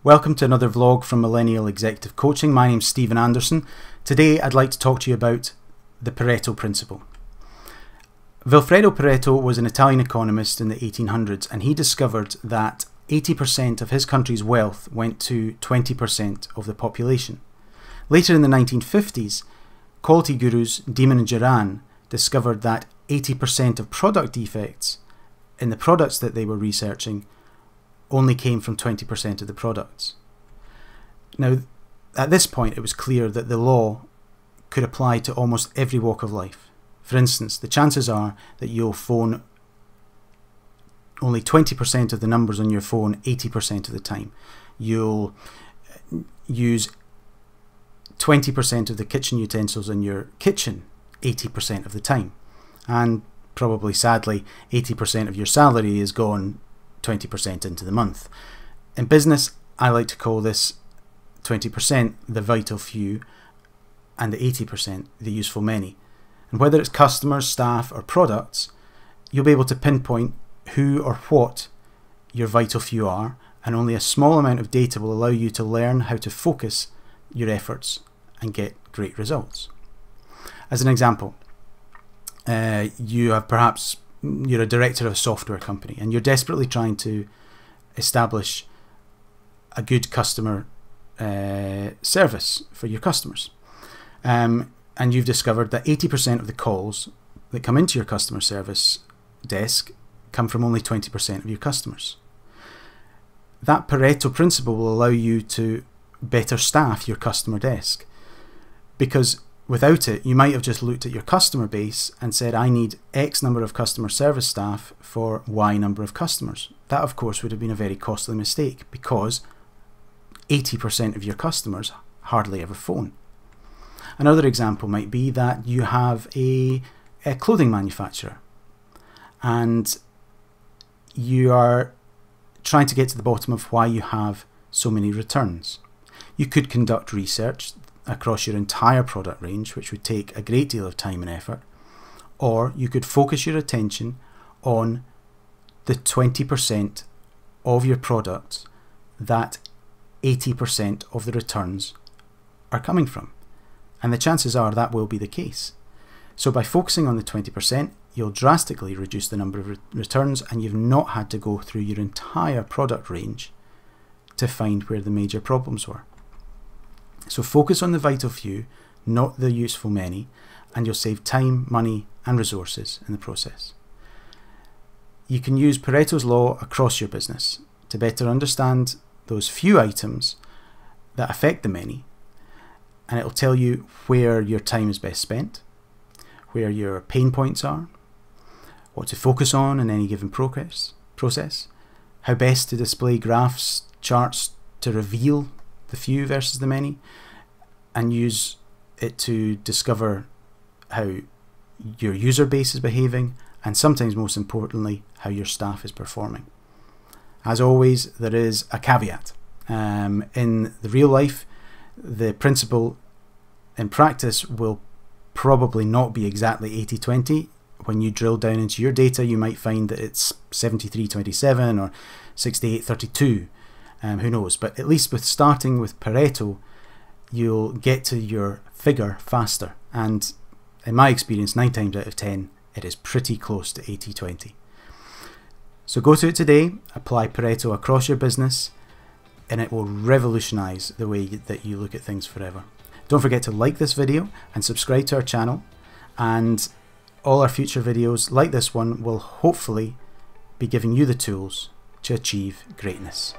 Welcome to another vlog from Millennial Executive Coaching. My name's Stephen Anderson. Today I'd like to talk to you about the Pareto principle. Vilfredo Pareto was an Italian economist in the 1800s, and he discovered that 80% of his country's wealth went to 20% of the population. Later in the 1950s, quality gurus Demon and Duran discovered that 80% of product defects in the products that they were researching only came from 20% of the products. Now, at this point, it was clear that the law could apply to almost every walk of life. For instance, the chances are that you'll phone only 20% of the numbers on your phone 80% of the time. You'll use 20% of the kitchen utensils in your kitchen 80% of the time. And probably, sadly, 80% of your salary is gone 20% into the month. In business, I like to call this 20% the vital few and the 80% the useful many. And whether it's customers, staff or products, you'll be able to pinpoint who or what your vital few are, and only a small amount of data will allow you to learn how to focus your efforts and get great results. As an example, you're a director of a software company and you're desperately trying to establish a good customer service for your customers. And you've discovered that 80% of the calls that come into your customer service desk come from only 20% of your customers. That Pareto principle will allow you to better staff your customer desk, because without it, you might have just looked at your customer base and said, I need X number of customer service staff for Y number of customers. That, of course, would have been a very costly mistake, because 80% of your customers hardly ever phone. Another example might be that you have a clothing manufacturer and you are trying to get to the bottom of why you have so many returns. You could conduct research across your entire product range, which would take a great deal of time and effort, or you could focus your attention on the 20% of your products that 80% of the returns are coming from, and the chances are that will be the case. So by focusing on the 20%, you'll drastically reduce the number of returns, and you've not had to go through your entire product range to find where the major problems were. So focus on the vital few, not the useful many, and you'll save time, money and resources in the process. You can use Pareto's law across your business to better understand those few items that affect the many, and it'll tell you where your time is best spent, where your pain points are, what to focus on in any given process, how best to display graphs, charts to reveal the few versus the many, and use it to discover how your user base is behaving, and sometimes most importantly, how your staff is performing. As always, there is a caveat. In the real life, the principle in practice will probably not be exactly 80-20. When you drill down into your data, you might find that it's 73-27 or 68-32. Who knows? But at least with starting with Pareto, you'll get to your figure faster. And in my experience, 9 times out of 10, it is pretty close to 80-20. So go to it today, apply Pareto across your business, and it will revolutionize the way that you look at things forever. Don't forget to like this video and subscribe to our channel, and all our future videos like this one will hopefully be giving you the tools to achieve greatness.